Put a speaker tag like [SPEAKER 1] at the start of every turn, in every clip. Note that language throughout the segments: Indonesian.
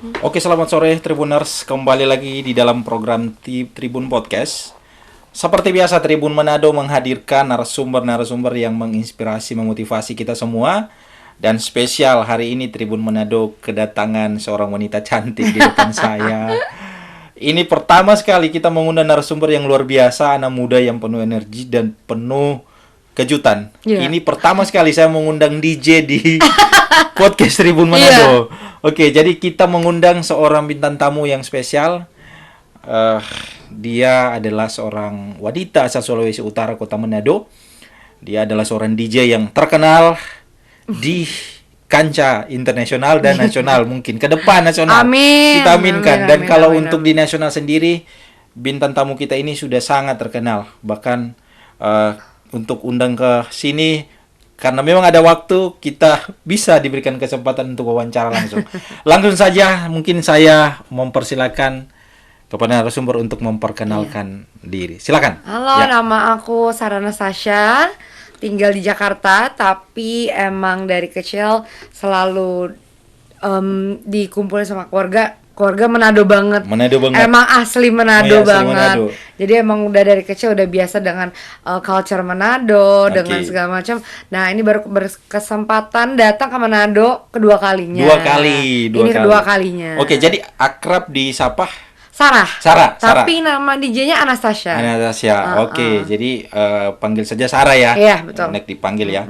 [SPEAKER 1] Oke, selamat sore Tribuners. Kembali lagi di dalam program Tribun Podcast. Seperti biasa, Tribun Manado menghadirkan narasumber-narasumber yang menginspirasi, memotivasi kita semua. Dan spesial hari ini Tribun Manado kedatangan seorang wanita cantik di depan saya. Ini pertama sekali kita mengundang narasumber yang luar biasa, anak muda yang penuh energi dan penuh kejutan. Ini pertama sekali saya mengundang DJ di podcast Tribun Manado. Oke, jadi kita mengundang seorang bintang tamu yang spesial. Dia adalah seorang wanita asal Sulawesi Utara, Kota Manado. Dia adalah seorang DJ yang terkenal di kancah internasional dan nasional, mungkin ke depan nasional.
[SPEAKER 2] Amin.
[SPEAKER 1] Kita aminkan. Dan
[SPEAKER 2] Amin,
[SPEAKER 1] kalau
[SPEAKER 2] amin,
[SPEAKER 1] untuk di nasional sendiri, bintang tamu kita ini sudah sangat terkenal. Bahkan untuk undang ke sini, karena memang ada waktu, kita bisa diberikan kesempatan untuk wawancara langsung. Langsung saja, mungkin saya mempersilakan kepada narasumber untuk memperkenalkan diri. Silakan.
[SPEAKER 2] Halo, nama aku Sarah Natasha, tinggal di Jakarta, tapi emang dari kecil selalu dikumpulin sama keluarga Manado banget.
[SPEAKER 1] Manado banget.
[SPEAKER 2] Emang asli Manado
[SPEAKER 1] Asli
[SPEAKER 2] banget.
[SPEAKER 1] Manado.
[SPEAKER 2] Jadi emang udah dari kecil udah biasa dengan culture Manado, dengan segala macam. Nah, ini baru berkesempatan datang ke Manado kedua kalinya. Ini kedua kalinya.
[SPEAKER 1] Oke, jadi akrab disapa
[SPEAKER 2] Sarah. Tapi nama DJ-nya Anastasia.
[SPEAKER 1] Oke, jadi panggil saja Sarah ya.
[SPEAKER 2] Iya, betul.
[SPEAKER 1] Nek dipanggil ya.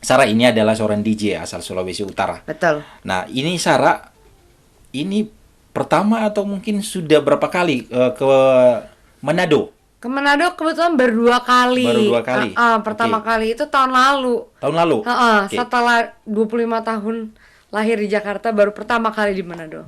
[SPEAKER 1] Sarah ini adalah seorang DJ asal Sulawesi Utara.
[SPEAKER 2] Betul.
[SPEAKER 1] Nah, ini Sarah ini pertama atau mungkin sudah berapa kali ke Manado?
[SPEAKER 2] Ke Manado kebetulan berdua kali. Pertama kali itu tahun lalu. Setelah 25 tahun lahir di Jakarta, baru pertama kali di Manado.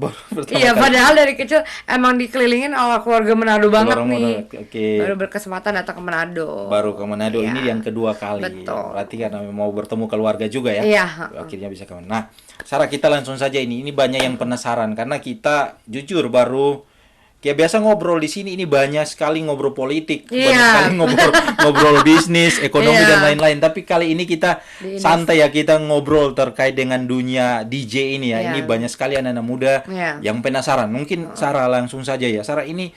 [SPEAKER 2] Padahal dari kecil emang dikelilingin oleh keluarga Manado banget nih. Baru berkesempatan datang ke Manado.
[SPEAKER 1] Baru ke Manado, ini yang kedua kali.
[SPEAKER 2] Betul.
[SPEAKER 1] Berarti karena mau bertemu keluarga juga ya. Akhirnya bisa ke Manado. Nah, Sarah, kita langsung saja ini banyak yang penasaran karena kita jujur baru kayak biasa ngobrol di sini, ini banyak sekali ngobrol politik, banyak sekali ngobrol bisnis, ekonomi dan lain-lain. Tapi kali ini kita santai ya, kita ngobrol terkait dengan dunia DJ ini ya. Ini banyak sekali anak-anak muda yang penasaran. Mungkin Sarah langsung saja ya. Sarah, ini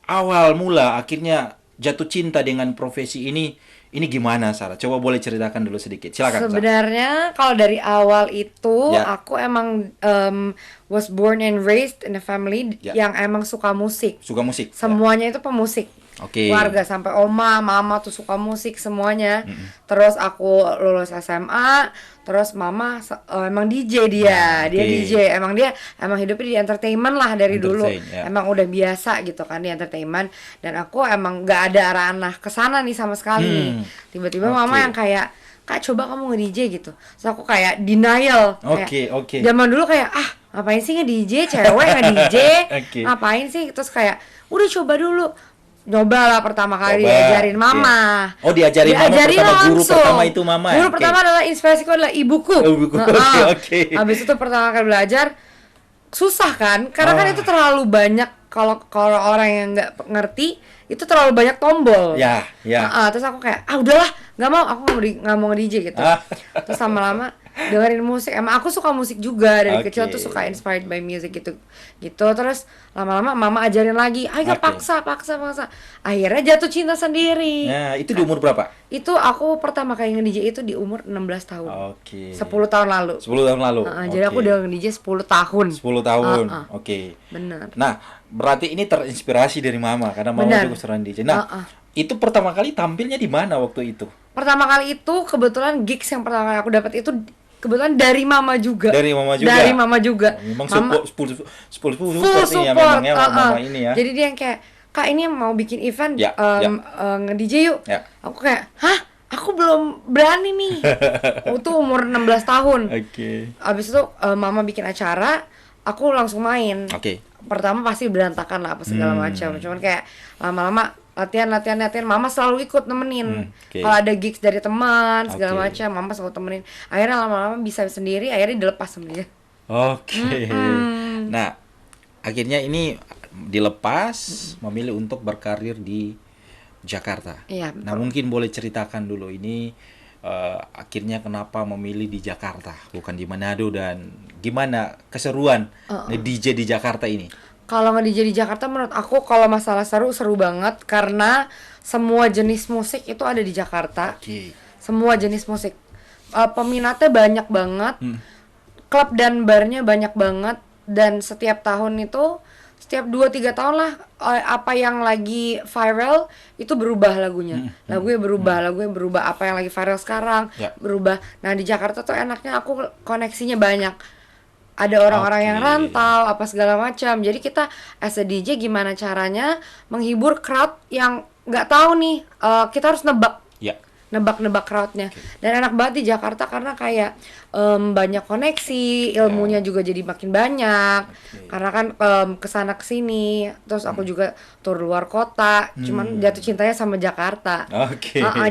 [SPEAKER 1] awal mula akhirnya jatuh cinta dengan profesi ini gimana, Sarah? Coba boleh ceritakan dulu sedikit. Silakan.
[SPEAKER 2] Sebenarnya kalau dari awal itu aku emang was born and raised in a family yang emang suka musik. Semuanya itu pemusik. Keluarga sampai oma, mama tuh suka musik semuanya. Terus aku lulus SMA, terus mama emang DJ dia DJ, emang hidupnya di entertainment lah dari dulu. Emang udah biasa gitu kan di entertainment, dan aku emang nggak ada arah kesana nih sama sekali. Tiba-tiba mama yang kayak, Kak, coba kamu nge-DJ gitu. Terus aku kayak denial. Zaman dulu kayak, ngapain sih nge-DJ, cewek nge-DJ, ngapain sih? Terus kayak, udah coba dulu. Nyoba lah pertama kali diajarin mama.
[SPEAKER 1] Diajarin mama pertama, guru pertama itu mama.
[SPEAKER 2] Guru pertama adalah inspirasiku adalah ibuku. Habis itu pertama kali belajar susah kan? Karena kan itu terlalu banyak, kalau orang yang nggak ngerti itu terlalu banyak tombol. Terus aku kayak udahlah, aku nggak mau nge-DJ gitu. Terus lama-lama dengerin musik, emang aku suka musik juga dari kecil tuh, suka inspired by music gitu. Terus lama-lama mama ajarin lagi, ayo paksa. Akhirnya jatuh cinta sendiri.
[SPEAKER 1] Nah, itu di umur berapa?
[SPEAKER 2] Itu aku pertama kali nge-DJ itu di umur 16 tahun. 10 tahun lalu. Jadi aku udah nge-DJ 10 tahun.
[SPEAKER 1] Oke.
[SPEAKER 2] Benar.
[SPEAKER 1] Nah, berarti ini terinspirasi dari mama karena mama juga seorang DJ. Nah, itu pertama kali tampilnya di mana waktu itu? Pertama
[SPEAKER 2] kali itu kebetulan gigs yang pertama kali aku dapat itu kebetulan dari mama juga.
[SPEAKER 1] Memang full support nih ya, memangnya mama ini ya.
[SPEAKER 2] Jadi dia yang kayak, Kak, ini mau bikin event nge-DJ yuk. Aku kayak, aku belum berani nih. Itu umur 16 tahun. Abis itu mama bikin acara, aku langsung main. Pertama pasti berantakan lah apa segala macam. Cuman kayak lama-lama latihan, mama selalu ikut nemenin. Kalau ada gigs dari teman segala macam, mama selalu temenin. Akhirnya lama-lama bisa sendiri, akhirnya dilepas sama dia.
[SPEAKER 1] Nah, akhirnya ini dilepas, memilih untuk berkarir di Jakarta. Nah, mungkin boleh ceritakan dulu ini akhirnya kenapa memilih di Jakarta bukan di Manado, dan gimana keseruan nge-DJ di Jakarta ini?
[SPEAKER 2] Kalau nge-DJ di Jakarta menurut aku kalau masalah seru banget karena semua jenis musik itu ada di Jakarta. Semua jenis musik. Peminatnya banyak banget. Klub dan barnya banyak banget, dan setiap tahun itu setiap 2-3 tahun lah apa yang lagi viral itu berubah lagunya. Lagunya berubah, apa yang lagi viral sekarang berubah. Nah, di Jakarta tuh enaknya aku koneksinya banyak. Ada orang-orang yang rantau apa segala macam. Jadi kita as a DJ gimana caranya menghibur crowd yang nggak tahu nih, kita harus nebak crowdnya. Dan enak banget di Jakarta karena kayak banyak koneksi, ilmunya juga jadi makin banyak. Karena kan kesana kesini, terus aku juga tur luar kota. Cuman jatuh cintanya sama Jakarta.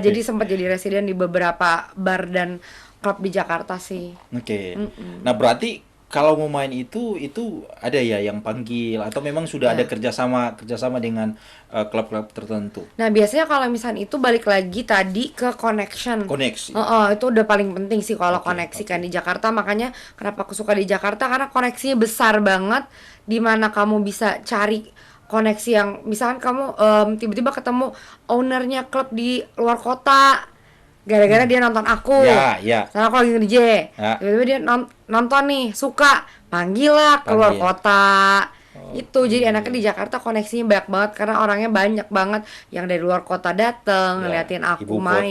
[SPEAKER 2] Jadi sempat jadi residen di beberapa bar dan klub di Jakarta sih.
[SPEAKER 1] Nah, berarti kalau mau main itu ada ya yang panggil atau memang sudah ada kerjasama dengan klub-klub tertentu?
[SPEAKER 2] Nah, biasanya kalau misalnya itu balik lagi tadi ke koneksi. Itu udah paling penting sih kalau koneksi kan di Jakarta. Makanya kenapa aku suka di Jakarta, karena koneksinya besar banget, dimana kamu bisa cari koneksi yang misalkan kamu tiba-tiba ketemu ownernya klub di luar kota gara-gara dia nonton aku. Karena aku lagi nge-DJ. Tiba-tiba dia nonton nih, suka, panggil lah keluar kota. Itu jadi enaknya di Jakarta koneksinya banyak banget karena orangnya banyak banget yang dari luar kota dateng ngeliatin aku main.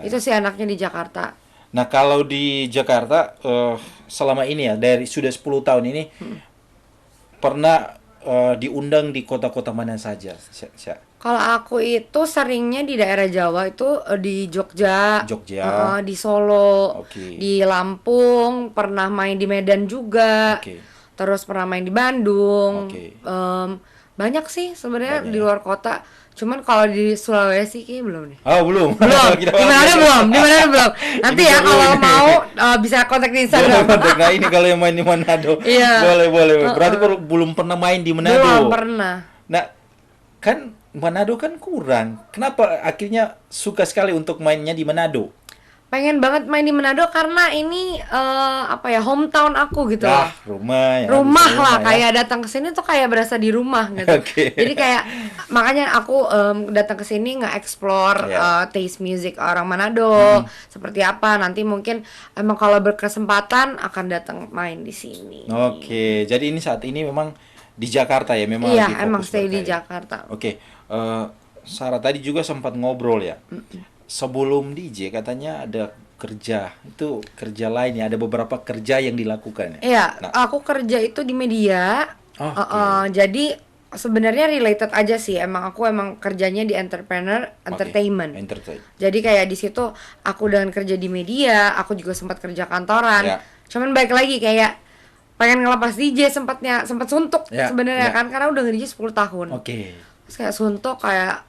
[SPEAKER 2] Itu sih enaknya di Jakarta.
[SPEAKER 1] Nah, kalau di Jakarta selama ini ya, dari sudah 10 tahun ini pernah diundang di kota-kota mana saja?
[SPEAKER 2] Kalau aku itu seringnya di daerah Jawa itu di Jogja, di Solo, di Lampung, pernah main di Medan juga, terus pernah main di Bandung. Banyak sih sebenarnya di luar kota. Cuman kalau di Sulawesi kayaknya belum nih.
[SPEAKER 1] Belum.
[SPEAKER 2] Di mana belum. Nanti ya kalau mau bisa kontak di Instagram.
[SPEAKER 1] Nah, ini kalau yang main di Manado. Boleh. Berarti belum pernah main di Manado.
[SPEAKER 2] Belum pernah.
[SPEAKER 1] Nah, kan Manado kan kurang. Kenapa akhirnya suka sekali untuk mainnya di Manado?
[SPEAKER 2] Pengen banget main di Manado karena ini hometown aku gitu loh. Rumah lah, kayak datang ke sini tuh kayak berasa di rumah gitu. Jadi kayak makanya aku datang ke sini nge-explore taste music orang Manado seperti apa. Nanti mungkin emang kalau berkesempatan akan datang main di sini.
[SPEAKER 1] Jadi ini saat ini memang di Jakarta ya, memang
[SPEAKER 2] lagi fokus emang stay di Jakarta.
[SPEAKER 1] Sarah tadi juga sempat ngobrol ya. Sebelum DJ katanya ada kerja lain ya, ada beberapa kerja yang dilakukan ya.
[SPEAKER 2] Aku kerja itu di media. Jadi sebenarnya related aja sih. Aku kerjanya di entertainment. Jadi kayak di situ aku dengan kerja di media, aku juga sempat kerja kantoran. Cuman balik lagi kayak pengen ngelepas DJ, sempat suntuk sebenarnya kan karena udah nge-DJ 10 tahun. Terus kayak suntuk, kayak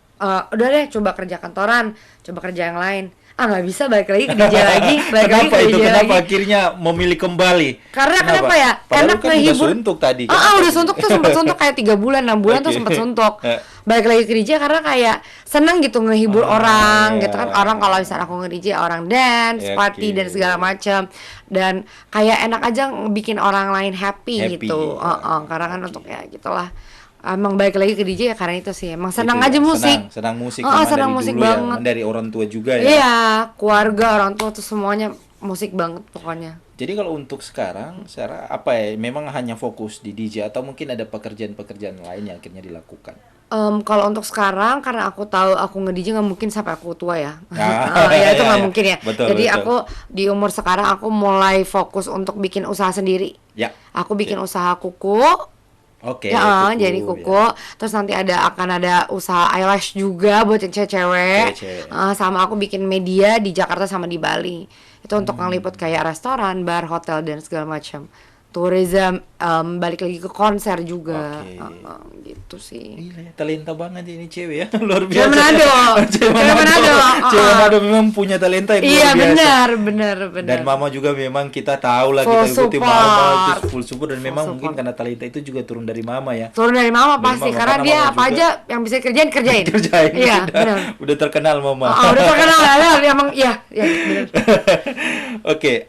[SPEAKER 2] udah deh coba kerja kantoran, coba kerja yang lain. Nggak bisa balik lagi ke DJ lagi.
[SPEAKER 1] Kenapa akhirnya memilih kembali?
[SPEAKER 2] Karena kenapa ya? Enak
[SPEAKER 1] kan
[SPEAKER 2] ngehibur.
[SPEAKER 1] Udah suntuk tadi.
[SPEAKER 2] Udah suntuk tuh, sempat suntuk kayak 3 bulan, 6 bulan tuh sempat suntuk. Balik lagi ke DJ karena kayak seneng gitu ngehibur orang gitu kan. Orang kalau misalnya aku nge-DJ, orang dance, party dan segala macam. Dan kayak enak aja bikin orang lain happy gitu. Karena kan untuk ya gitulah. Emang balik lagi ke DJ ya karena itu sih. Emang senang aja musik.
[SPEAKER 1] Senang musik.
[SPEAKER 2] Senang musik banget.
[SPEAKER 1] Dari orang tua juga ya.
[SPEAKER 2] Iya, keluarga, orang tua tuh semuanya musik banget pokoknya.
[SPEAKER 1] Jadi kalau untuk sekarang, Sarah apa ya? Memang hanya fokus di DJ atau mungkin ada pekerjaan-pekerjaan lain yang akhirnya dilakukan?
[SPEAKER 2] Kalau untuk sekarang karena aku tahu aku nge-DJ nggak mungkin sampai aku tua ya. Itu nggak mungkin ya. Jadi aku di umur sekarang aku mulai fokus untuk bikin usaha sendiri. Aku bikin usaha kuku. Jadi kuku. Terus nanti akan ada usaha eyelash juga buat cewek-cewek. Sama aku bikin media di Jakarta sama di Bali. Itu untuk ngeliput kayak restoran, bar, hotel dan segala macam. tourism, balik lagi ke konser juga. Gitu sih.
[SPEAKER 1] Gila ya, talenta banget ini cewek ya. Luar biasa.
[SPEAKER 2] Cewek Manado.
[SPEAKER 1] Cewek Manado memang punya talenta yang luar biasa.
[SPEAKER 2] Iya, benar.
[SPEAKER 1] Dan mama juga memang kita tahu lah, kita ikuti mama itu full support, dan memang mungkin karena talenta itu juga turun dari mama ya.
[SPEAKER 2] Turun dari mama pasti, karena dia apa aja yang bisa kerjain. Iya, benar.
[SPEAKER 1] Udah terkenal mama.
[SPEAKER 2] Udah terkenal emang iya benar.
[SPEAKER 1] Oke,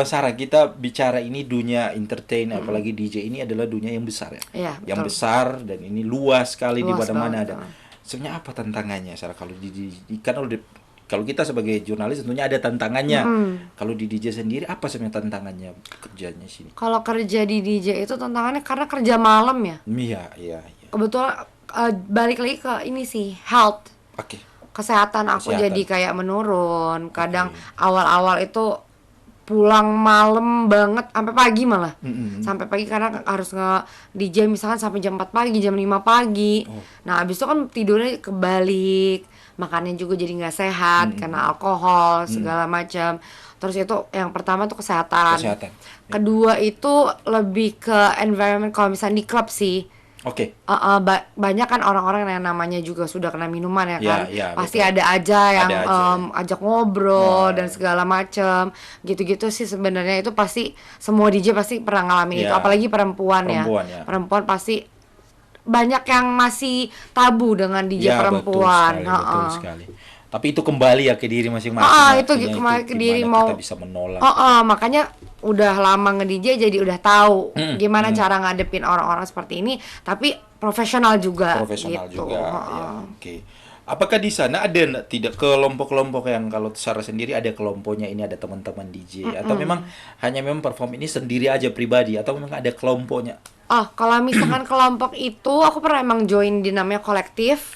[SPEAKER 1] Sarah, kita bicara ini dunia entertain, apalagi DJ ini adalah dunia yang besar ya.
[SPEAKER 2] Iya,
[SPEAKER 1] yang
[SPEAKER 2] betul.
[SPEAKER 1] besar, dan ini luas sekali, di mana-mana ada.
[SPEAKER 2] Banget.
[SPEAKER 1] Sebenarnya apa tantangannya, Sarah, kalau kalau kita sebagai jurnalis tentunya ada tantangannya. Kalau di DJ sendiri apa sebenarnya tantangannya kerjanya sini?
[SPEAKER 2] Kalau kerja di DJ itu tantangannya karena kerja malam ya.
[SPEAKER 1] Iya.
[SPEAKER 2] Kebetulan balik lagi ke ini sih, health.
[SPEAKER 1] Oke.
[SPEAKER 2] Kesehatan aku jadi kayak menurun. Kadang awal-awal itu pulang malam banget sampai pagi malah. Sampai pagi karena harus DJ misalkan sampai jam 4 pagi, jam 5 pagi. Nah, habis itu kan tidurnya kebalik, makannya juga jadi nggak sehat karena alkohol segala macam. Terus itu yang pertama tuh kesehatan. Kedua itu lebih ke environment, kalau misalnya di klub sih. Banyak kan orang-orang yang namanya juga sudah kena minuman ya kan. Pasti betul. Ada aja yang ajak ngobrol dan segala macam. Gitu-gitu sih sebenarnya itu pasti semua DJ pasti pernah ngalamin itu, apalagi perempuan ya. Perempuan pasti banyak yang masih tabu dengan DJ perempuan.
[SPEAKER 1] Betul sekali. Tapi itu kembali ya ke diri masing-masing.
[SPEAKER 2] Itu kembali ke diri, mau
[SPEAKER 1] kita bisa menolak.
[SPEAKER 2] Makanya udah lama nge-DJ jadi udah tahu gimana cara ngadepin orang-orang seperti ini, tapi profesional juga.
[SPEAKER 1] Oke. Apakah di sana ada tidak kelompok-kelompok yang, kalau Sarah sendiri ada kelompoknya ini, ada teman-teman DJ atau memang hanya perform ini sendiri aja pribadi, atau memang ada kelompoknya?
[SPEAKER 2] Kalau misalkan kelompok itu aku pernah emang join di namanya kolektif.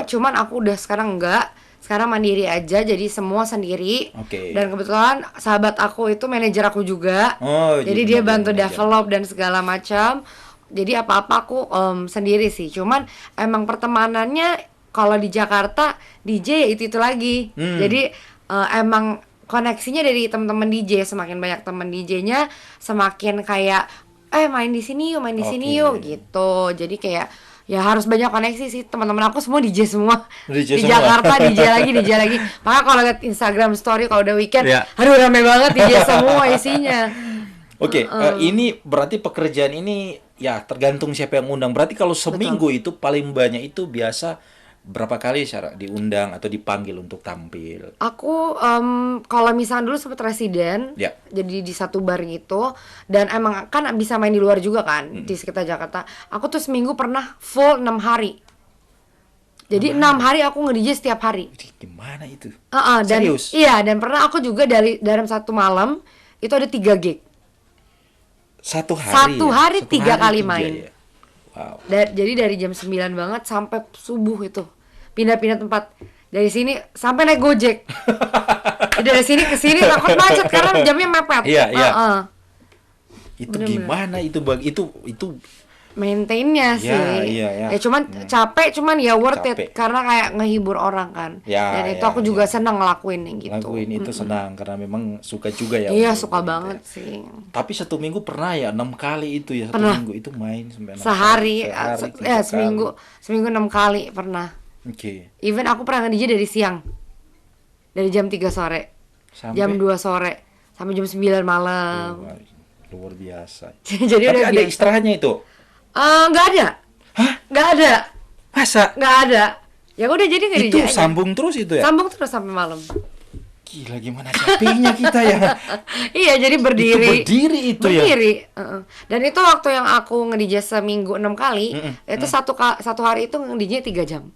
[SPEAKER 2] Cuman aku udah sekarang enggak. Sekarang mandiri aja, jadi semua sendiri. Dan kebetulan sahabat aku itu manajer aku juga. Jadi dia bantu develop dan segala macam. Jadi apa-apa aku sendiri sih. Cuman emang pertemanannya kalau di Jakarta DJ ya itu lagi. Jadi emang koneksinya dari teman-teman DJ, semakin banyak teman DJ-nya, semakin kayak main di sini yuk gitu. Jadi kayak ya harus banyak koneksi sih. Teman-teman aku semua DJ semua. Di Jakarta DJ lagi. Maka kalau lihat Instagram story kalau udah weekend, aduh rame banget DJ semua isinya.
[SPEAKER 1] Ini berarti pekerjaan ini ya tergantung siapa yang undang. Berarti kalau seminggu itu paling banyak itu biasa berapa kali Sarah diundang atau dipanggil untuk tampil?
[SPEAKER 2] Aku kalau misalnya dulu sempat residen, jadi di satu bar gitu, dan emang kan bisa main di luar juga kan, di sekitar Jakarta. Aku tuh seminggu pernah full 6 hari. Jadi 6 hari aku nge-DJ setiap hari.
[SPEAKER 1] Gimana itu?
[SPEAKER 2] Serius? Iya, dan pernah aku juga dalam satu malam itu ada 3 gig.
[SPEAKER 1] Satu hari
[SPEAKER 2] 3 kali main.
[SPEAKER 1] Ya? Wow.
[SPEAKER 2] Jadi dari jam 9 banget sampai subuh itu pindah-pindah tempat, dari sini sampai naik Gojek. Dari sini ke sini takut macet karena jamnya mepet.
[SPEAKER 1] Itu gimana itu
[SPEAKER 2] maintainnya sih. Ya cuman capek, cuman ya worth it karena kayak ngehibur orang kan. Dan itu aku juga senang ngelakuin gitu.
[SPEAKER 1] Ngelakuin itu senang karena memang suka juga ya.
[SPEAKER 2] Iya, suka banget sih.
[SPEAKER 1] Tapi satu minggu pernah ya 6 kali itu ya, satu minggu itu main sampai 6
[SPEAKER 2] sehari. Seminggu 6 kali pernah. Even aku pernah nge-DJ dari siang. Dari jam 3 sore sampai jam 2 sore sampai jam 9 malam.
[SPEAKER 1] Luar biasa.
[SPEAKER 2] Jadi
[SPEAKER 1] tapi
[SPEAKER 2] udah
[SPEAKER 1] ada istirahatnya itu?
[SPEAKER 2] Nggak ada.
[SPEAKER 1] Hah?
[SPEAKER 2] Nggak ada.
[SPEAKER 1] Masa?
[SPEAKER 2] Nggak ada. Ya udah, jadi nggak
[SPEAKER 1] itu sambung terus itu ya?
[SPEAKER 2] Sambung terus sampai malam.
[SPEAKER 1] Gila, gimana capeknya kita ya?
[SPEAKER 2] Iya, jadi berdiri.
[SPEAKER 1] Berdiri.
[SPEAKER 2] Dan itu waktu yang aku nge-DJ seminggu 6 kali, itu satu hari itu nge-DJ 3 jam.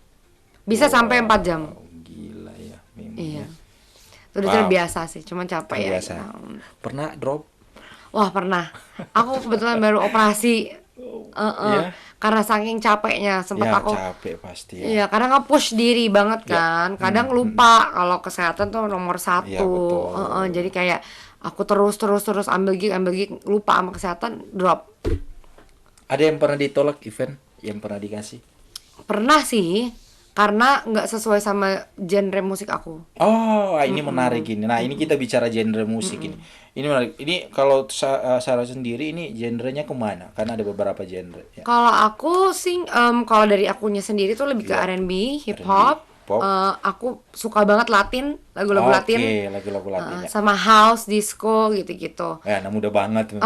[SPEAKER 2] Bisa sampai 4 jam.
[SPEAKER 1] Gila ya.
[SPEAKER 2] Iya. Itu udah biasa sih, cuman capek ya.
[SPEAKER 1] Pernah drop?
[SPEAKER 2] Wah, pernah. Aku kebetulan baru operasi. Karena saking capeknya sempat aku
[SPEAKER 1] capek pasti ya.
[SPEAKER 2] Iya, karena nge-push diri banget kan. Kadang lupa kalau kesehatan tuh nomor 1. Jadi kayak aku terus ambil gig, lupa sama kesehatan, drop.
[SPEAKER 1] Ada yang pernah ditolak event yang pernah dikasih?
[SPEAKER 2] Pernah sih. karena nggak sesuai sama genre musik aku.
[SPEAKER 1] Oh, ini menarik ini. Nah, ini kita bicara genre musik ini. Ini menarik. Ini kalau Sarah sendiri ini genrenya kemana? Karena ada beberapa genre. Ya.
[SPEAKER 2] Kalau aku sih, kalau dari akunya sendiri tuh lebih ke R&B, hip hop. Aku suka banget Latin, lagu-lagu Latin.
[SPEAKER 1] Oke, lagu-lagu Latin.
[SPEAKER 2] Sama house, disco gitu-gitu.
[SPEAKER 1] Ya, anak muda banget.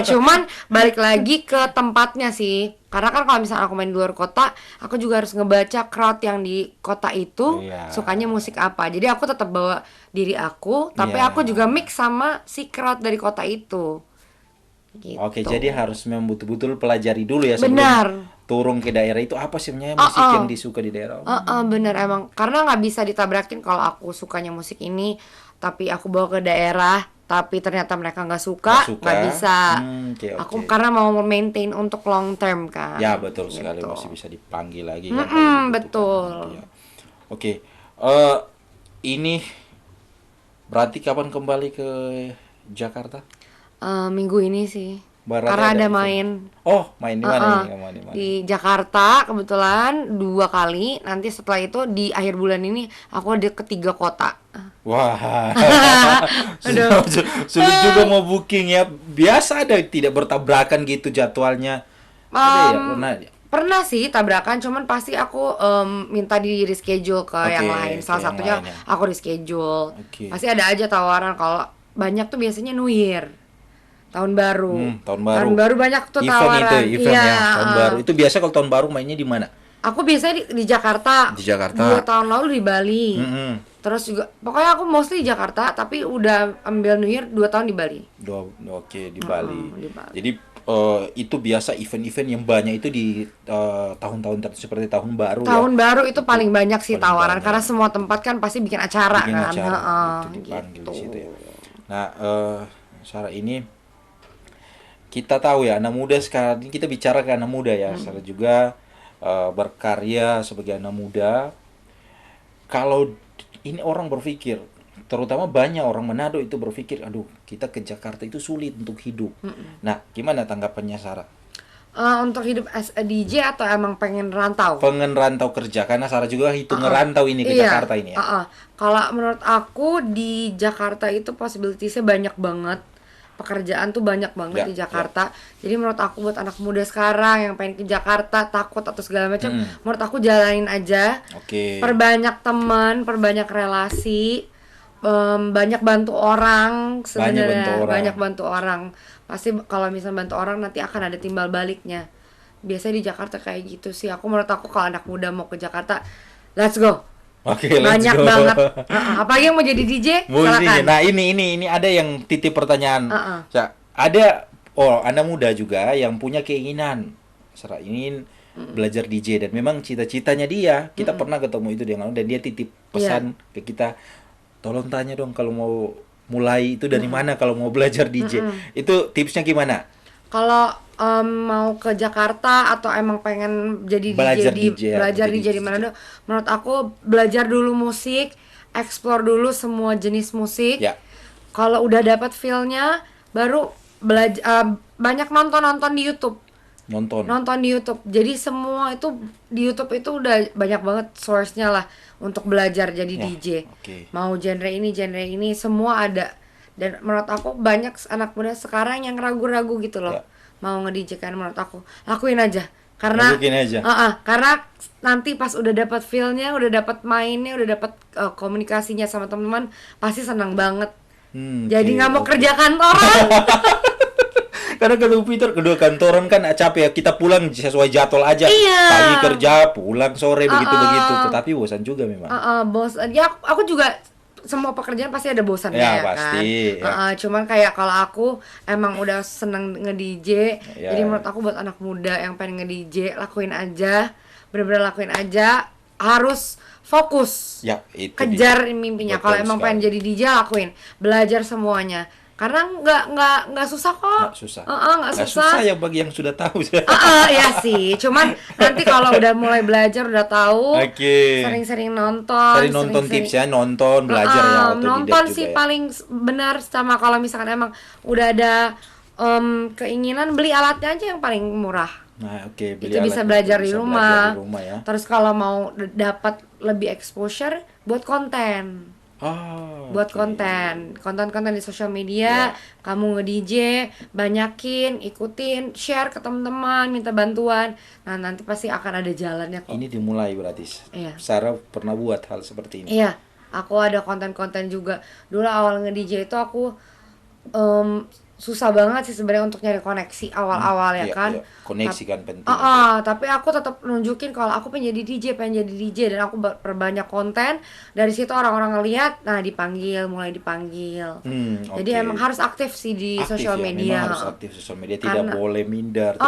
[SPEAKER 2] Cuman balik lagi ke tempatnya sih. Karena kan kalau misalnya aku main di luar kota, aku juga harus ngebaca crowd yang di kota itu sukanya musik apa. Jadi aku tetap bawa diri aku, tapi aku juga mix sama si crowd dari kota itu. Gitu.
[SPEAKER 1] Oke, jadi harus memang betul-betul pelajari dulu ya sebelum turun ke daerah itu apa sih sebenarnya musik yang disuka di daerah.
[SPEAKER 2] Bener emang, karena nggak bisa ditabrakin kalau aku sukanya musik ini, tapi aku bawa ke daerah, tapi ternyata mereka nggak suka, nggak bisa. Aku karena mau maintain untuk long term kan.
[SPEAKER 1] Ya betul gitu. Sekali masih bisa dipanggil lagi kan.
[SPEAKER 2] Betul.
[SPEAKER 1] Kan. Ya. Oke, ini berarti kapan kembali ke Jakarta?
[SPEAKER 2] Minggu ini sih. Karena ada main.
[SPEAKER 1] Oh, main di mana nih?
[SPEAKER 2] Di Jakarta kebetulan 2 kali. Nanti setelah itu di akhir bulan ini aku ada ke 3 kota.
[SPEAKER 1] Wah. Sulit juga mau booking ya. Biasa ada tidak bertabrakan gitu jadwalnya. Ada ya?
[SPEAKER 2] Pernah sih tabrakan, cuman pasti aku minta di reschedule ke yang lain. Salah satunya aku reschedule. Pasti ada aja tawaran. Kalau banyak tuh biasanya New Year. Tahun baru banyak tuh tawaran.
[SPEAKER 1] Event ya, tahun baru. Itu biasa kalau tahun baru mainnya di mana?
[SPEAKER 2] Aku biasanya di Jakarta. 2 tahun lalu di Bali. Terus juga pokoknya aku mostly di Jakarta, tapi udah ambil New Year 2 tahun di Bali.
[SPEAKER 1] Di Bali. Jadi itu biasa event-event yang banyak itu di tahun-tahun tertentu seperti tahun baru.
[SPEAKER 2] Tahun baru itu paling banyak sih tawaran karena semua tempat kan pasti bikin acara kan.
[SPEAKER 1] Itu dipanggil di situ ya. Nah, Sarah ini kita tahu ya anak muda sekarang ini, kita bicara ke anak muda ya, Sarah juga berkarya sebagai anak muda. Kalau ini orang berpikir, terutama banyak orang Manado itu berpikir, aduh kita ke Jakarta itu sulit untuk hidup. Nah, gimana tanggapannya Sarah?
[SPEAKER 2] Untuk hidup as a DJ atau emang pengen rantau?
[SPEAKER 1] Pengen rantau kerja, karena Sarah juga hitung ngerantau ini ke Jakarta ini ya.
[SPEAKER 2] Kalau menurut aku di Jakarta itu possibilities-nya banyak banget. Pekerjaan tuh banyak banget di Jakarta. Jadi menurut aku buat anak muda sekarang yang pengen ke Jakarta takut atau segala macam, menurut aku jalanin aja. Perbanyak teman, perbanyak relasi, banyak bantu orang sebenarnya. Banyak bantu orang. Pasti kalau misalnya bantu orang nanti akan ada timbal baliknya. Biasanya di Jakarta kayak gitu sih. Menurut aku kalau anak muda mau ke Jakarta, let's go. Banyak banget. Apalagi yang mau jadi DJ, silakan.
[SPEAKER 1] Nah, ini ada yang titip pertanyaan. Ada anak muda juga yang punya keinginan ingin belajar DJ dan memang cita-citanya dia. Kita pernah ketemu itu dan dia titip pesan ke kita, tolong tanya dong kalau mau mulai itu dari mana kalau mau belajar DJ. Itu tipsnya gimana?
[SPEAKER 2] Kalau mau ke Jakarta atau emang pengen jadi belajar DJ di Manado, menurut aku belajar dulu musik, explore dulu semua jenis musik. Kalau udah dapat feel-nya, baru belajar banyak nonton di YouTube. Nonton di YouTube. Jadi semua itu di YouTube itu udah banyak banget source-nya lah untuk belajar jadi DJ. Mau genre ini semua ada. Dan menurut aku banyak anak muda sekarang yang ragu-ragu gitu loh. Mau nge-DJ kan, menurut aku lakuin aja karena karena nanti pas udah dapat feel-nya, udah dapat mainnya, udah dapat komunikasinya sama teman-teman, pasti senang banget. Jadi nggak mau kerja kantoran.
[SPEAKER 1] Karena kedua kantoran kan capek ya, kita pulang sesuai jadwal aja. Pagi kerja, pulang sore begitu. Tetapi bosan juga memang.
[SPEAKER 2] Bosan. Ya aku juga semua pekerjaan pasti ada bosannya ya pasti, kan. Cuman kayak kalau aku emang udah seneng nge-DJ, jadi menurut aku buat anak muda yang pengen nge-DJ, lakuin aja, bener-bener lakuin aja, harus fokus, kejar mimpinya. Kalau emang pengen jadi DJ, lakuin, belajar semuanya. Karena nggak susah kok. Nggak susah
[SPEAKER 1] ya bagi yang sudah tahu.
[SPEAKER 2] Ya sih. Cuman nanti kalau udah mulai belajar, udah tahu, sering-sering nonton.
[SPEAKER 1] Nonton tips ya, nonton belajar ya.
[SPEAKER 2] Nonton sih ya. Paling benar. Sama kalau misalkan emang udah ada keinginan, beli alatnya aja yang paling murah.
[SPEAKER 1] Nah, oke,
[SPEAKER 2] itu bisa belajar di rumah.
[SPEAKER 1] Ya.
[SPEAKER 2] Terus kalau mau dapat lebih exposure buat konten. Buat konten di sosial media, kamu nge-DJ, banyakin, ikutin, share ke teman-teman, minta bantuan. Nah, nanti pasti akan ada jalannya kok.
[SPEAKER 1] Ini dimulai berarti. Iya. Sarah pernah buat hal seperti ini.
[SPEAKER 2] Iya, aku ada konten-konten juga. Dulu awal nge-DJ itu aku susah banget sih sebenarnya untuk nyari koneksi awal-awal ya kan. Iya.
[SPEAKER 1] Koneksi kan penting.
[SPEAKER 2] Tapi aku tetap nunjukin kalau aku pengen jadi DJ dan aku perbanyak konten. Dari situ orang-orang ngeliat, nah mulai dipanggil. Jadi emang harus aktif sih di sosial media.
[SPEAKER 1] Memang harus aktif sosial media, tidak boleh minder.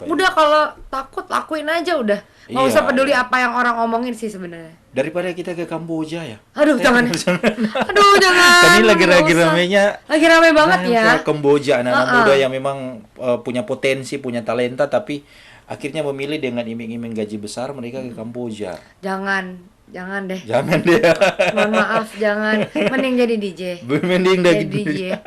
[SPEAKER 2] Udah kalau takut lakuin aja udah. Nggak usah peduli apa yang orang omongin sih sebenarnya.
[SPEAKER 1] Daripada kita ke Kamboja ya.
[SPEAKER 2] Aduh, jangan. Aduh, jangan.
[SPEAKER 1] Kan ini lagi ramenya.
[SPEAKER 2] Lagi rame banget ya.
[SPEAKER 1] Kamboja, anak-anak muda yang memang punya potensi, punya talenta, tapi akhirnya memilih dengan iming-iming gaji besar mereka ke Kamboja.
[SPEAKER 2] Jangan deh.
[SPEAKER 1] Jangan deh.
[SPEAKER 2] Mohon maaf, jangan. Mending jadi DJ.
[SPEAKER 1] Mending jadi DJ.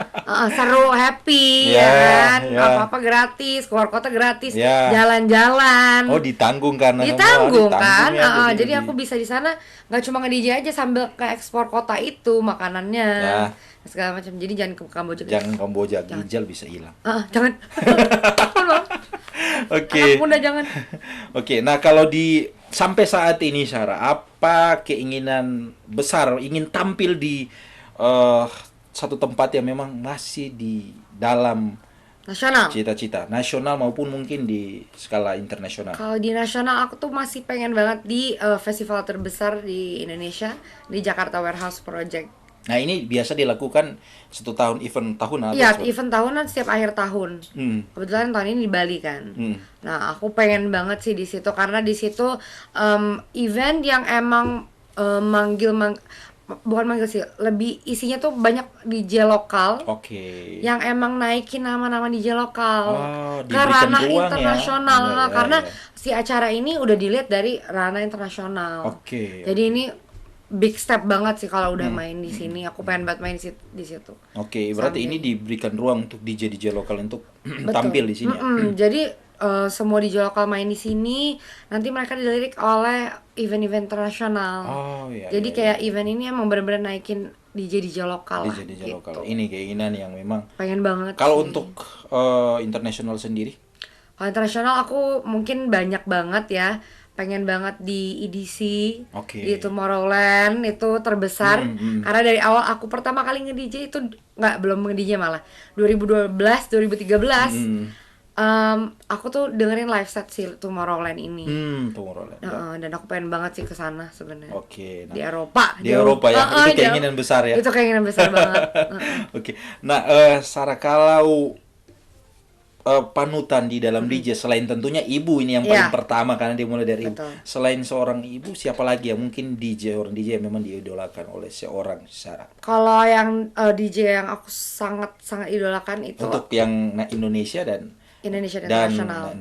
[SPEAKER 2] Seru, happy, ya kan? Apa-apa gratis, keluar kota gratis, jalan-jalan.
[SPEAKER 1] Oh, ditanggung kan?
[SPEAKER 2] Ditanggung kan? Jadi aku bisa di sana nggak cuma nge-DJ aja sambil ke ekspor kota itu makanannya. Segala macam. Jadi jangan ke Kamboja.
[SPEAKER 1] Jangan Kamboja, ginjal bisa hilang.
[SPEAKER 2] Jangan.
[SPEAKER 1] Oke.
[SPEAKER 2] Anak muda jangan.
[SPEAKER 1] Oke, nah kalau sampai saat ini Sarah, apa keinginan besar ingin tampil di satu tempat yang memang masih di dalam
[SPEAKER 2] nasional,
[SPEAKER 1] cita-cita nasional maupun mungkin di skala internasional?
[SPEAKER 2] Kalau di nasional aku tuh masih pengen banget di festival terbesar di Indonesia, di Jakarta Warehouse Project.
[SPEAKER 1] Nah, ini biasa dilakukan 1 tahun, event tahunan?
[SPEAKER 2] Iya, event tahunan setiap akhir tahun. Kebetulan tahun ini di Bali kan. Nah, aku pengen banget sih di situ karena di situ event yang emang bukan manggil sih, lebih isinya tuh banyak DJ lokal. Yang emang naikin nama-nama DJ lokal ke ranah internasional karena si acara ini udah dilihat dari ranah internasional. Jadi ini big step banget sih kalau udah main di sini. Aku pengen banget main di situ.
[SPEAKER 1] Berarti ini diberikan ruang untuk DJ lokal untuk tampil di sini.
[SPEAKER 2] Jadi semua DJ lokal main di sini, nanti mereka dilirik oleh event-event internasional. Jadi kayak event ini emang benar-benar naikin DJ lokal.
[SPEAKER 1] DJ lokal. Ini keinginan yang memang
[SPEAKER 2] pengen banget.
[SPEAKER 1] Kalau untuk internasional sendiri?
[SPEAKER 2] Kalau internasional aku mungkin banyak banget ya. Pengen banget di EDC, di Tomorrowland itu terbesar. Karena dari awal aku pertama kali nge-DJ itu belum nge-DJ malah 2012, 2013. Aku tuh dengerin live set si Tomorrowland ini.
[SPEAKER 1] Tomorrowland.
[SPEAKER 2] Dan aku pengen banget sih ke sana sebenarnya.
[SPEAKER 1] Nah,
[SPEAKER 2] di Eropa.
[SPEAKER 1] Di Eropa ya. Itu keinginan besar ya.
[SPEAKER 2] Itu keinginan besar banget.
[SPEAKER 1] Nah, Sarah, kalau panutan di dalam DJ selain tentunya ibu ini yang paling pertama karena dimulai dari ibu. Selain seorang ibu, siapa lagi yang mungkin orang DJ yang memang diidolakan oleh seorang Sarah?
[SPEAKER 2] Kalau yang DJ yang aku sangat idolakan itu
[SPEAKER 1] untuk yang Indonesia dan
[SPEAKER 2] internasional.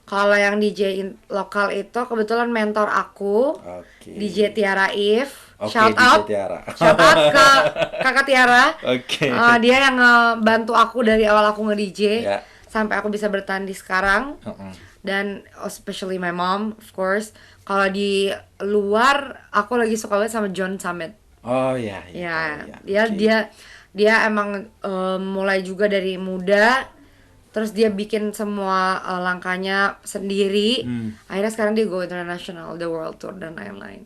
[SPEAKER 2] Kalau yang DJ lokal itu kebetulan mentor aku, DJ Tiara If. Shout out ke Kakak Tiara. Dia yang ngebantu aku dari awal aku nge-DJ sampai aku bisa bertahan di sekarang. Dan especially my mom, of course. Kalau di luar aku lagi suka banget sama John Summit. Dia emang mulai juga dari muda, terus dia bikin semua langkahnya sendiri. Akhirnya sekarang dia go international, the world tour dan lain-lain.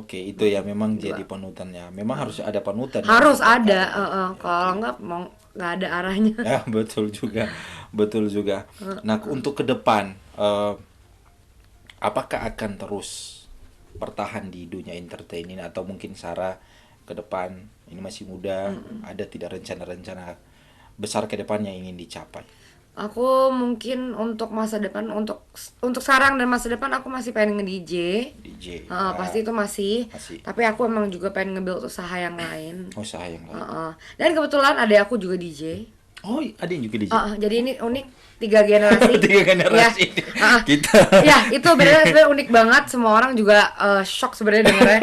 [SPEAKER 1] Itu ya memang jadi panutannya. Memang harus ada panutan.
[SPEAKER 2] Harus ada. Kalau nggak ada arahnya.
[SPEAKER 1] Ya, betul juga. Nah, untuk ke depan, apakah akan terus bertahan di dunia entertain ini atau mungkin Sarah ke depan ini masih muda, ada tidak rencana-rencana besar ke depannya ingin dicapai?
[SPEAKER 2] Aku mungkin untuk masa depan, untuk sekarang dan masa depan aku masih pengen nge-DJ. Pasti itu masih. Tapi aku emang juga pengen nge-build usaha yang lain.
[SPEAKER 1] Usaha yang lain.
[SPEAKER 2] Dan kebetulan adek aku juga DJ.
[SPEAKER 1] Oh, ada yang juga DJ.
[SPEAKER 2] Jadi ini unik, 3 generasi.
[SPEAKER 1] 3 generasi.
[SPEAKER 2] Kita. Ya, itu sebenarnya unik banget. Semua orang juga shock sebenarnya dengarnya.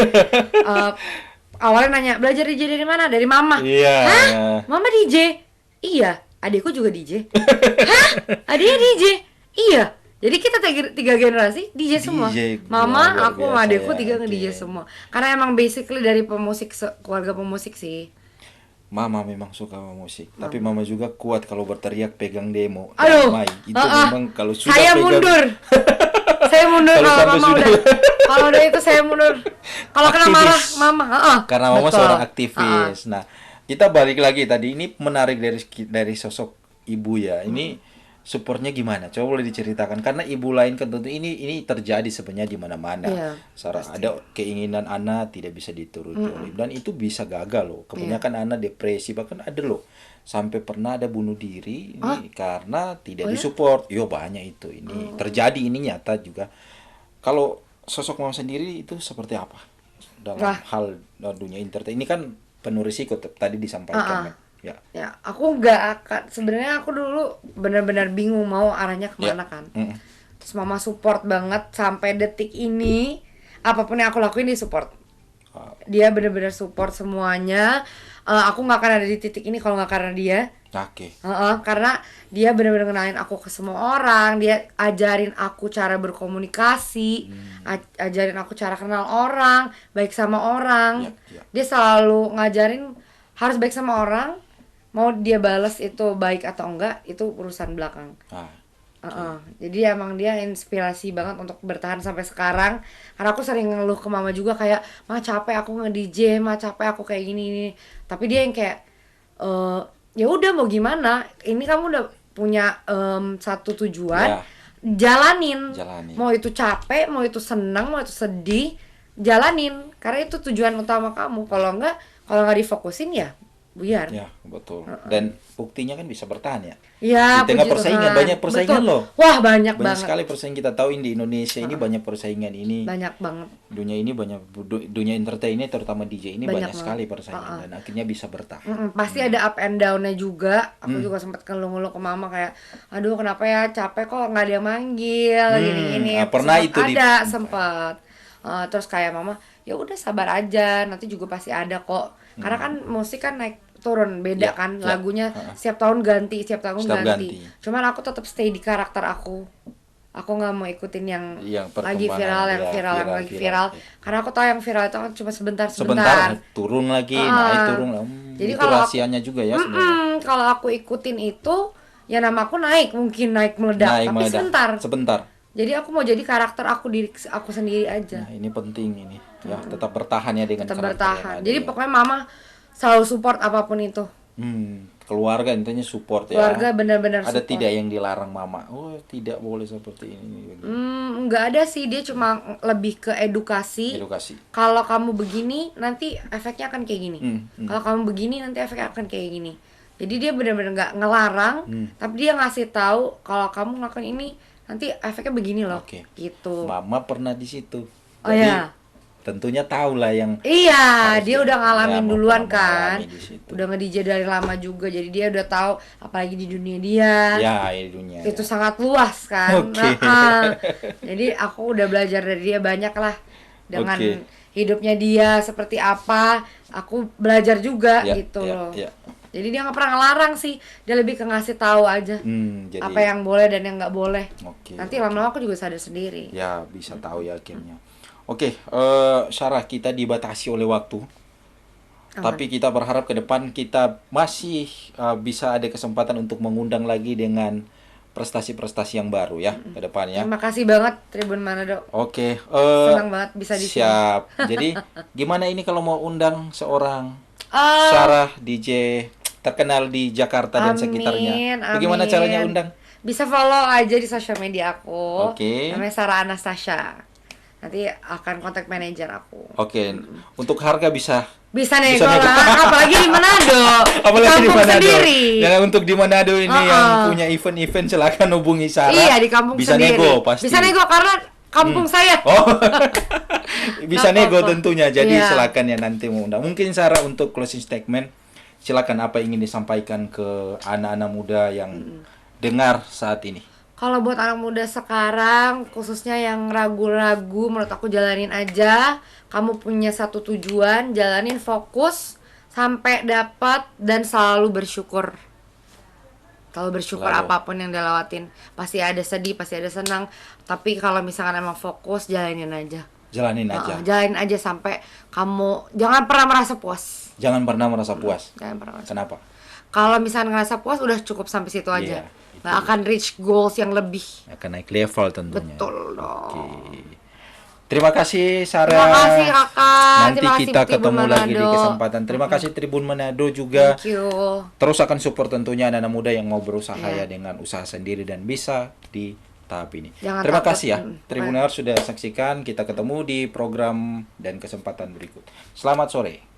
[SPEAKER 2] Awalnya nanya, belajar DJ dari mana? Dari mama. Hah? Mama DJ? Iya. Adikku juga DJ. Hah? Adiknya DJ? Iya. Jadi kita tiga generasi DJ semua. Mama, aku, adekku tiga DJ semua. Karena emang basically dari pemusik, keluarga pemusik sih.
[SPEAKER 1] Mama memang suka musik, tapi mama juga kuat kalau berteriak pegang demo.
[SPEAKER 2] Aduh,
[SPEAKER 1] itu memang kalau sudah
[SPEAKER 2] saya
[SPEAKER 1] pegang...
[SPEAKER 2] mundur. Saya mundur kalau mama udah. Kalau udah itu saya mundur. Kalau kena marah mama,
[SPEAKER 1] Karena mama seorang aktivis. Nah, kita balik lagi tadi, ini menarik dari sosok ibu ya. Ini supportnya gimana? Coba boleh diceritakan, karena ibu lain kan tentu ini terjadi sebenarnya di mana-mana. Sarah, ada keinginan anak tidak bisa dituruti dan itu bisa gagal loh. Kebanyakan anak depresi, bahkan ada loh sampai pernah ada bunuh diri ini karena tidak disupport. Yo, banyak itu. Ini terjadi, ini nyata juga. Kalau sosok mama sendiri itu seperti apa dalam hal dunia entertain? Ini kan penuh risiko tadi disampaikan.
[SPEAKER 2] Ya, aku nggak akan, sebenarnya aku dulu benar-benar bingung mau arahnya kemana kan. Terus mama support banget sampai detik ini, apapun yang aku lakuin dia support. Dia benar-benar support semuanya. Aku nggak akan ada di titik ini kalau nggak karena dia. Karena dia benar-benar kenalin aku ke semua orang, dia ajarin aku cara berkomunikasi, ajarin aku cara kenal orang, baik sama orang. Dia selalu ngajarin harus baik sama orang. Mau dia balas itu baik atau enggak, itu urusan belakang. Jadi emang dia inspirasi banget untuk bertahan sampai sekarang. Karena aku sering ngeluh ke mama juga kayak, "Ma, capek aku nge-DJ, ma, capek aku kayak gini." Tapi dia yang kayak, ya udah mau gimana? Ini kamu udah punya satu tujuan, jalanin. Mau itu capek, mau itu senang, mau itu sedih, jalanin. Karena itu tujuan utama kamu. Kalau nggak difokusin ya buyar.
[SPEAKER 1] Ya, betul. Dan buktinya kan bisa bertahan ya.
[SPEAKER 2] Ya,
[SPEAKER 1] di tengah persaingan, banyak persaingan loh.
[SPEAKER 2] Wah, banyak banget.
[SPEAKER 1] Sekali persaingan, kita tahu di Indonesia ini banyak persaingan ini.
[SPEAKER 2] Banyak banget.
[SPEAKER 1] Dunia ini dunia entertain ini, terutama DJ ini banyak sekali persaingan dan akhirnya bisa bertahan.
[SPEAKER 2] Pasti ada up and down-nya juga. Aku juga sempat ngeluh-ngeluh ke mama kayak, "Aduh, kenapa ya capek kok nggak ada yang manggil gini-gini."
[SPEAKER 1] Pernah itu
[SPEAKER 2] sempat. Terus kayak mama, "Ya udah sabar aja, nanti juga pasti ada kok." Karena kan musik kan naik turun beda kan lagunya setiap tahun ganti. Cuman aku tetap stay di karakter aku nggak mau ikutin yang lagi viral lagi viral. Karena aku tahu yang viral itu kan cuma sebentar
[SPEAKER 1] turun lagi naik turun. Jadi itu rahasianya juga ya sebenarnya.
[SPEAKER 2] Kalau aku ikutin itu ya nama aku mungkin naik meledak tapi
[SPEAKER 1] sebentar.
[SPEAKER 2] Jadi aku mau jadi karakter diri aku sendiri aja.
[SPEAKER 1] Nah, ini penting ini. Ya, tetap bertahan ya dengan
[SPEAKER 2] tetap bertahan. Jadi pokoknya mama selalu support apapun itu.
[SPEAKER 1] Keluarga intinya support ya.
[SPEAKER 2] Keluarga benar-benar
[SPEAKER 1] support.
[SPEAKER 2] Ada
[SPEAKER 1] tidak yang dilarang mama. Oh, tidak boleh seperti ini.
[SPEAKER 2] Enggak ada sih, dia cuma lebih ke edukasi. Kalau kamu begini, nanti efeknya akan kayak gini. Kalau kamu begini, nanti efeknya akan kayak gini. Jadi dia benar-benar enggak ngelarang, tapi dia ngasih tahu kalau kamu ngelakuin ini, nanti efeknya begini loh. Gitu.
[SPEAKER 1] Mama pernah di situ.
[SPEAKER 2] Jadi,
[SPEAKER 1] tentunya tahu lah yang
[SPEAKER 2] dia udah ngalamin duluan kan, udah nge-DJ dari lama juga, jadi dia udah tahu apalagi di dunia dia
[SPEAKER 1] dunia
[SPEAKER 2] itu sangat luas kan. Jadi aku udah belajar dari dia banyak lah dengan hidupnya dia seperti apa, aku belajar juga gitu loh. Jadi dia nggak pernah ngelarang sih, dia lebih ke ngasih tahu aja apa yang boleh dan yang nggak boleh. Nanti lama-lama aku juga sadar sendiri.
[SPEAKER 1] Ya bisa tahu ya akhirnya. Sarah, kita dibatasi oleh waktu. Tapi kita berharap ke depan kita masih bisa ada kesempatan untuk mengundang lagi dengan prestasi-prestasi yang baru ya ke depannya.
[SPEAKER 2] Terima kasih banget Tribun Manado.
[SPEAKER 1] Senang
[SPEAKER 2] banget bisa di sini.
[SPEAKER 1] Siap. Jadi gimana ini kalau mau undang seorang Sarah DJ terkenal di Jakarta dan sekitarnya? Bagaimana caranya undang?
[SPEAKER 2] Bisa follow aja di sosial media aku. Namanya Sarah Anastasia. Nanti akan kontak manajer aku.
[SPEAKER 1] Untuk harga bisa
[SPEAKER 2] nego lah, apalagi di Manado.
[SPEAKER 1] Apalagi di Manado.
[SPEAKER 2] Sendiri.
[SPEAKER 1] Ya, untuk di Manado ini yang punya event-event silakan hubungi Sarah.
[SPEAKER 2] Iya, di kampung
[SPEAKER 1] bisa
[SPEAKER 2] sendiri.
[SPEAKER 1] Nego pasti.
[SPEAKER 2] Bisa nego karena kampung saya.
[SPEAKER 1] Bisa nego tentunya. Jadi silakan ya nanti mau undang. Mungkin Sarah untuk closing statement, silakan apa ingin disampaikan ke anak-anak muda yang dengar saat ini.
[SPEAKER 2] Kalau buat anak muda sekarang, khususnya yang ragu-ragu, menurut aku jalanin aja. Kamu punya satu tujuan, jalanin fokus sampai dapat dan selalu bersyukur. Selalu bersyukur apapun yang dilewatin. Pasti ada sedih, pasti ada senang. Tapi kalau misalkan emang fokus, jalanin aja.
[SPEAKER 1] Jalanin
[SPEAKER 2] aja sampai kamu jangan pernah merasa puas.
[SPEAKER 1] Jangan pernah merasa puas. Kenapa?
[SPEAKER 2] Kalau misalkan ngerasa puas, udah cukup sampai situ aja. Nggak akan reach goals yang lebih.
[SPEAKER 1] Akan naik level tentunya.
[SPEAKER 2] Betul dong.
[SPEAKER 1] Terima kasih Sarah.
[SPEAKER 2] Terima kasih Kakak.
[SPEAKER 1] Nanti kita ketemu lagi di kesempatan. Terima kasih Tribun Manado juga.
[SPEAKER 2] Thank you.
[SPEAKER 1] Terus akan support tentunya anak-anak muda yang mau berusaha ya dengan usaha sendiri dan bisa di tahap ini. Terima kasih ya Tribuners sudah saksikan. Kita ketemu di program dan kesempatan berikut. Selamat sore.